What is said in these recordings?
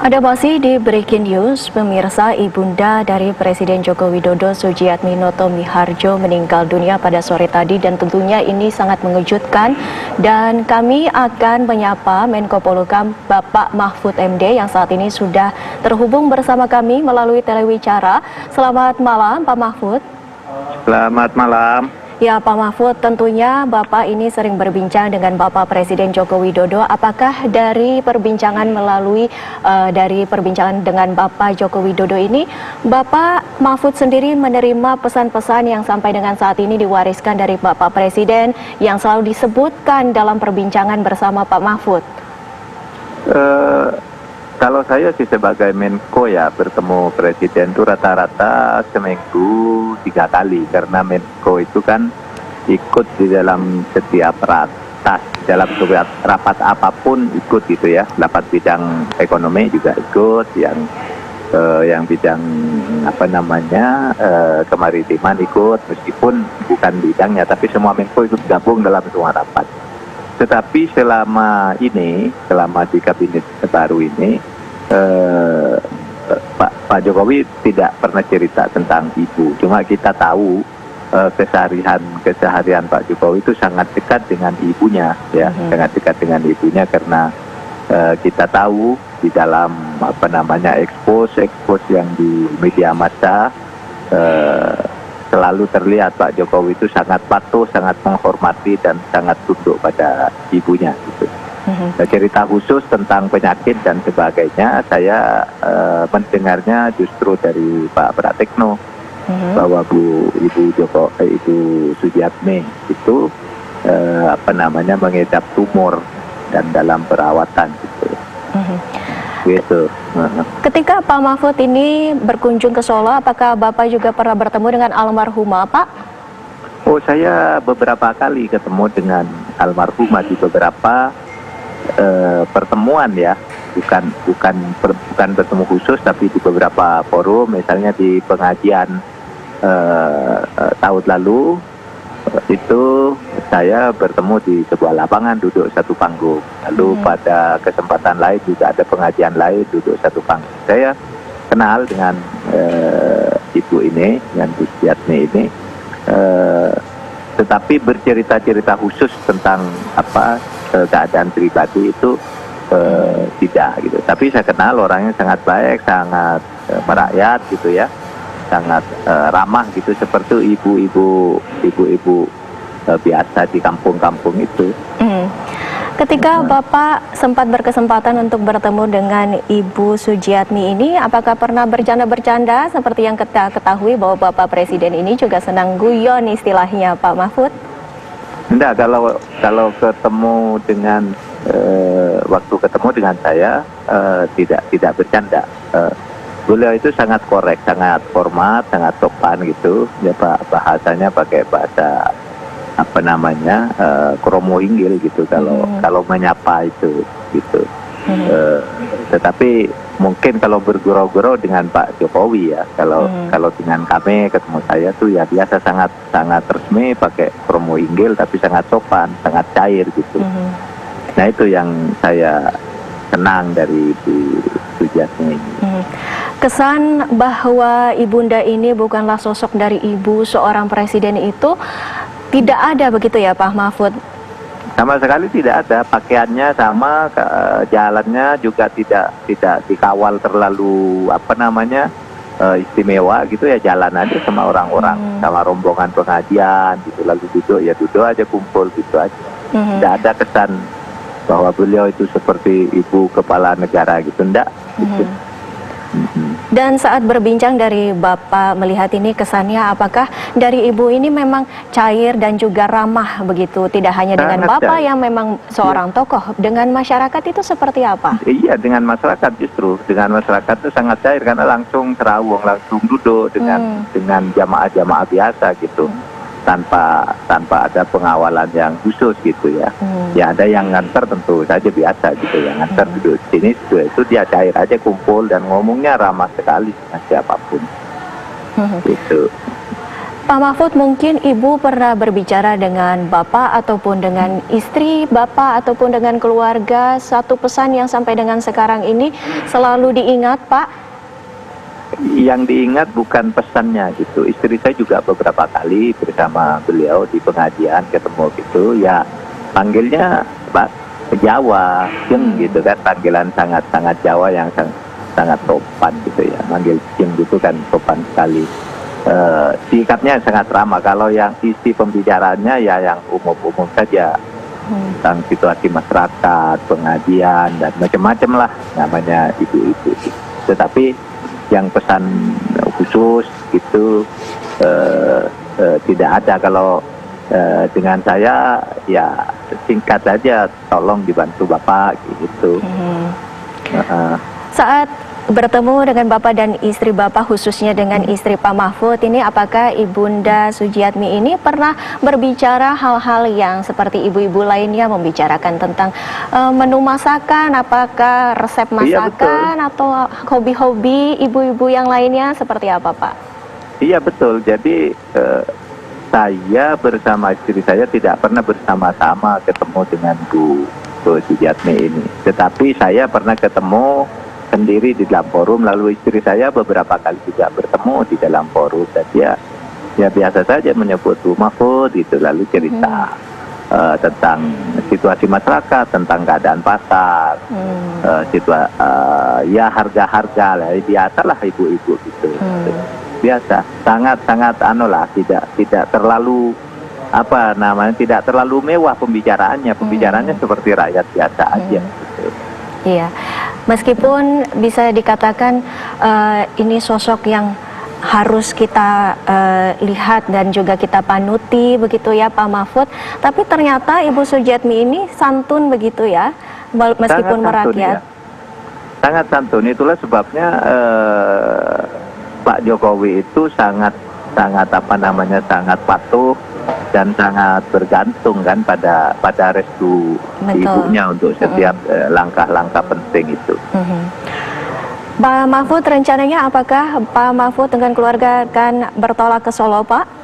Ada masih di Breaking News, pemirsa. Ibunda dari Presiden Joko Widodo, Sujiatminoto Miharjo, meninggal dunia pada sore tadi, dan tentunya ini sangat mengejutkan. Dan kami akan menyapa Menko Polhukam Bapak Mahfud MD yang saat ini sudah terhubung bersama kami melalui telewicara. Selamat malam Pak Mahfud. Selamat malam. Ya Pak Mahfud, tentunya Bapak ini sering berbincang dengan Bapak Presiden Joko Widodo. Apakah dari perbincangan dari perbincangan dengan Bapak Joko Widodo ini, Bapak Mahfud sendiri menerima pesan-pesan yang sampai dengan saat ini diwariskan dari Bapak Presiden yang selalu disebutkan dalam perbincangan bersama Pak Mahfud? Kalau saya sih sebagai Menko ya, bertemu Presiden itu rata-rata seminggu 3 kali, karena Menko itu kan ikut di dalam setiap dalam setiap rapat apapun ikut gitu ya. Rapat bidang ekonomi juga ikut, yang bidang kemaritiman ikut, meskipun bukan bidangnya, tapi semua Menko ikut gabung dalam semua rapat. Tetapi selama di kabinet baru ini, Pak Jokowi tidak pernah cerita tentang ibu. Cuma kita tahu keseharian Pak Jokowi itu sangat dekat dengan ibunya, ya, sangat dekat dengan ibunya, karena kita tahu di dalam expose yang di media massa, selalu terlihat Pak Jokowi itu sangat patuh, sangat menghormati, dan sangat tunduk pada ibunya gitu. Cerita khusus tentang penyakit dan sebagainya saya mendengarnya justru dari Pak Pratikno, bahwa Ibu Sujiatmi itu mengidap tumor dan dalam perawatan gitu. Gitu. Ketika Pak Mahfud ini berkunjung ke Solo, apakah Bapak juga pernah bertemu dengan almarhumah, Pak? Oh, saya beberapa kali ketemu dengan almarhumah di beberapa pertemuan ya, bukan bertemu khusus, tapi di beberapa forum, misalnya di pengajian tahun lalu itu saya bertemu di sebuah lapangan, duduk satu panggung. Lalu pada kesempatan lain juga ada pengajian lain, duduk satu panggung. Saya kenal dengan ibu ini, dengan Bu Sujiatmi ini, tetapi bercerita-cerita khusus tentang keadaan pribadi itu tidak gitu. Tapi saya kenal orangnya sangat baik, sangat merakyat gitu ya, sangat ramah gitu, seperti ibu-ibu biasa di kampung-kampung itu. Ketika Bapak sempat berkesempatan untuk bertemu dengan Ibu Sujiatmi ini, apakah pernah bercanda-bercanda seperti yang kita ketahui bahwa Bapak Presiden ini juga senang guyon istilahnya, Pak Mahfud? Enggak, kalau ketemu dengan waktu ketemu dengan saya tidak bercanda. Beliau itu sangat korek, sangat format, sangat sopan gitu. Ya Pak, bahasanya pakai bahasa kromo inggil gitu kalau menyapa itu gitu. Tetapi mungkin kalau bergurau-gurau dengan Pak Jokowi ya, kalau dengan kami ketemu saya tuh ya biasa, sangat resmi, pakai kromo inggil, tapi sangat sopan, sangat cair gitu. Nah, itu yang saya senang dari Bu Sujiatmi ini. Kesan bahwa ibunda ini bukanlah sosok dari ibu seorang presiden itu tidak ada begitu ya Pak Mahfud? Sama sekali tidak ada. Pakaiannya sama, jalannya juga tidak dikawal terlalu istimewa gitu ya, jalan aja sama orang-orang, sama rombongan pengajian gitu, lalu duduk aja, kumpul gitu aja. Tidak ada kesan bahwa beliau itu seperti ibu kepala negara gitu, enggak gitu. Dan saat berbincang dari Bapak melihat ini, kesannya apakah dari Ibu ini memang cair dan juga ramah begitu? Tidak hanya dengan Bapak yang memang seorang tokoh, dengan masyarakat itu seperti apa? Iya, dengan masyarakat justru. Dengan masyarakat itu sangat cair, karena langsung terawung, langsung duduk dengan jamaah-jamaah biasa gitu. Tanpa ada pengawalan yang khusus gitu ya. Ya ada yang nganter tentu saja biasa gitu, yang nganter duduk sini itu dia cair aja, kumpul, dan ngomongnya ramah sekali dengan siapapun. Gitu. Pak Mahfud, mungkin Ibu pernah berbicara dengan Bapak ataupun dengan istri Bapak ataupun dengan keluarga, satu pesan yang sampai dengan sekarang ini selalu diingat, Pak? Yang diingat bukan pesannya gitu. Istri saya juga beberapa kali bersama beliau di pengajian ketemu gitu, ya panggilnya Pak Jawa, Jeng gitu kan, panggilan sangat Jawa yang sangat sopan gitu ya. Manggil Jeng gitu kan sopan sekali. Sikapnya sangat ramah. Kalau yang isi pembicaraannya ya yang umum-umum saja, tentang situasi masyarakat, pengajian dan macam-macam lah namanya ibu-ibu. Tetapi yang pesan khusus gitu tidak ada. Kalau dengan saya ya singkat saja, tolong dibantu Bapak gitu. Saat bertemu dengan Bapak dan istri Bapak, khususnya dengan istri Pak Mahfud ini, apakah Ibunda Sujiatmi ini pernah berbicara hal-hal yang seperti ibu-ibu lainnya membicarakan tentang menu masakan, apakah resep masakan atau hobi-hobi ibu-ibu yang lainnya seperti apa, Pak? Iya betul. Jadi saya bersama istri saya tidak pernah bersama-sama ketemu dengan Bu Sujiatmi ini. Tetapi saya pernah ketemu sendiri di dalam forum, lalu istri saya beberapa kali juga bertemu di dalam forum, dan dia ya biasa saja menyebut Bu Mahfud gitu, lalu cerita tentang situasi masyarakat, tentang keadaan pasar, ya harga-harga lah, biasalah ibu-ibu gitu. Biasa, sangat lah, tidak terlalu apa namanya, tidak terlalu mewah pembicaraannya seperti rakyat biasa aja gitu. Iya, meskipun bisa dikatakan ini sosok yang harus kita lihat dan juga kita panuti begitu ya Pak Mahfud, tapi ternyata Ibu Sujiatmi ini santun begitu ya, meskipun merakyat. Ya. Sangat santun, itulah sebabnya Pak Jokowi itu sangat apa namanya, sangat patuh dan sangat bergantung kan pada restu ibunya untuk setiap langkah-langkah penting itu. Pak Mahfud, rencananya apakah Pak Mahfud dengan keluarga akan bertolak ke Solo, Pak?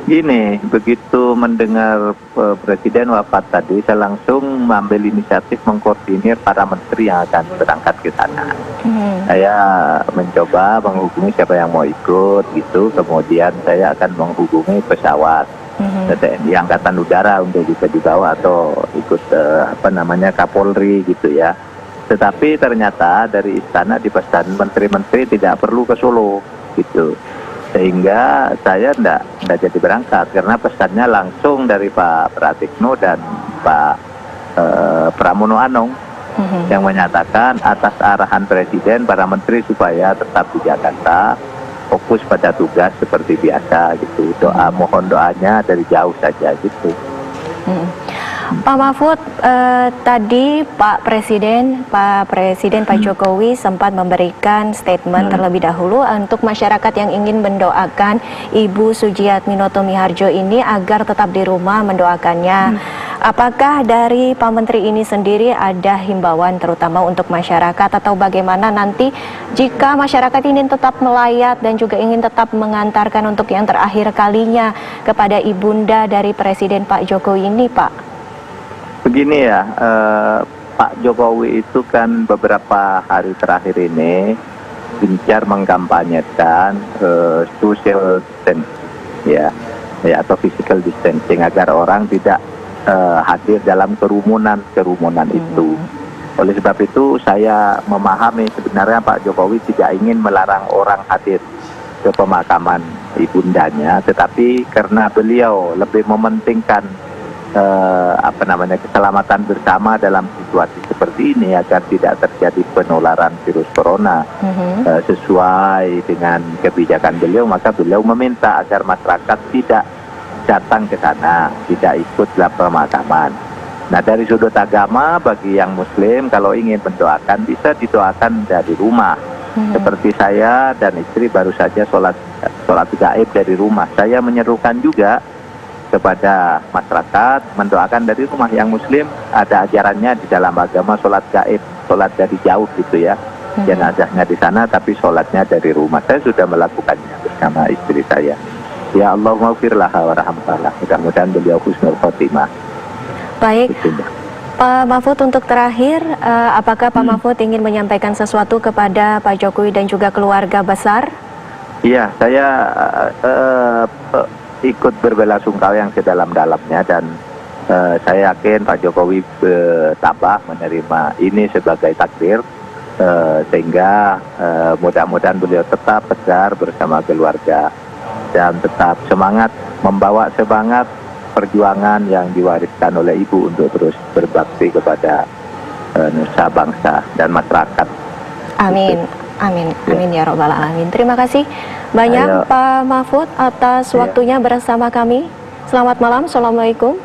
Gini, begitu mendengar Presiden wafat tadi, saya langsung mengambil inisiatif mengkoordinir para menteri yang akan berangkat ke sana. Saya mencoba menghubungi siapa yang mau ikut gitu, kemudian saya akan menghubungi pesawat TNI Angkatan Udara untuk bisa dibawa atau ikut apa namanya Kapolri gitu ya. Tetapi ternyata dari istana dipesan menteri-menteri tidak perlu ke Solo gitu, sehingga saya tidak jadi berangkat karena pesannya langsung dari Pak Pratikno dan Pak Pramono Anung yang menyatakan atas arahan Presiden para menteri supaya tetap di Jakarta, fokus pada tugas seperti biasa gitu. Mohon doanya dari jauh saja gitu. Pak Mahfud, tadi Pak Presiden Jokowi sempat memberikan statement terlebih dahulu untuk masyarakat yang ingin mendoakan Ibu Sujiatmi Noto Miharjo ini agar tetap di rumah mendoakannya. Apakah dari Pak Menteri ini sendiri ada himbauan terutama untuk masyarakat, atau bagaimana nanti jika masyarakat ingin tetap melayat dan juga ingin tetap mengantarkan untuk yang terakhir kalinya kepada Ibunda dari Presiden Pak Jokowi ini, Pak? Begini ya, Pak Jokowi itu kan beberapa hari terakhir ini gencar mengkampanyekan social distancing ya atau physical distancing agar orang tidak hadir dalam kerumunan itu. Oleh sebab itu saya memahami sebenarnya Pak Jokowi tidak ingin melarang orang hadir ke pemakaman ibundanya, tetapi karena beliau lebih mementingkan keselamatan bersama dalam situasi seperti ini agar tidak terjadi penularan virus corona, sesuai dengan kebijakan beliau, maka beliau meminta agar masyarakat tidak datang ke sana, tidak ikut dalam pemakaman. Nah, dari sudut agama, bagi yang Muslim kalau ingin mendoakan bisa didoakan dari rumah. Seperti saya dan istri baru saja sholat gaib dari rumah. Saya menyerukan juga kepada masyarakat mendoakan dari rumah. Yang Muslim ada ajarannya di dalam agama sholat gaib, sholat dari jauh gitu ya. Jenazahnya di sana tapi sholatnya dari rumah. Saya sudah melakukannya bersama istri saya. Ya Allah maghfirlah warhamkalah. Mudah-mudahan beliau husnul khotimah. Baik, Gitu, Mbak. Pak Mahfud, untuk terakhir, apakah Pak Mahfud ingin menyampaikan sesuatu kepada Pak Jokowi dan juga keluarga besar? Iya, saya ikut berbelasungkawa yang sedalam-dalamnya dan saya yakin Pak Jokowi bertabah menerima ini sebagai takdir, sehingga mudah-mudahan beliau tetap tegar bersama keluarga dan tetap semangat membawa semangat perjuangan yang diwariskan oleh ibu untuk terus berbakti kepada nusa bangsa dan masyarakat. Amin, amin, amin ya robbal alamin. Terima kasih banyak Ayo. Pak Mahfud atas waktunya bersama kami. Selamat malam, assalamualaikum.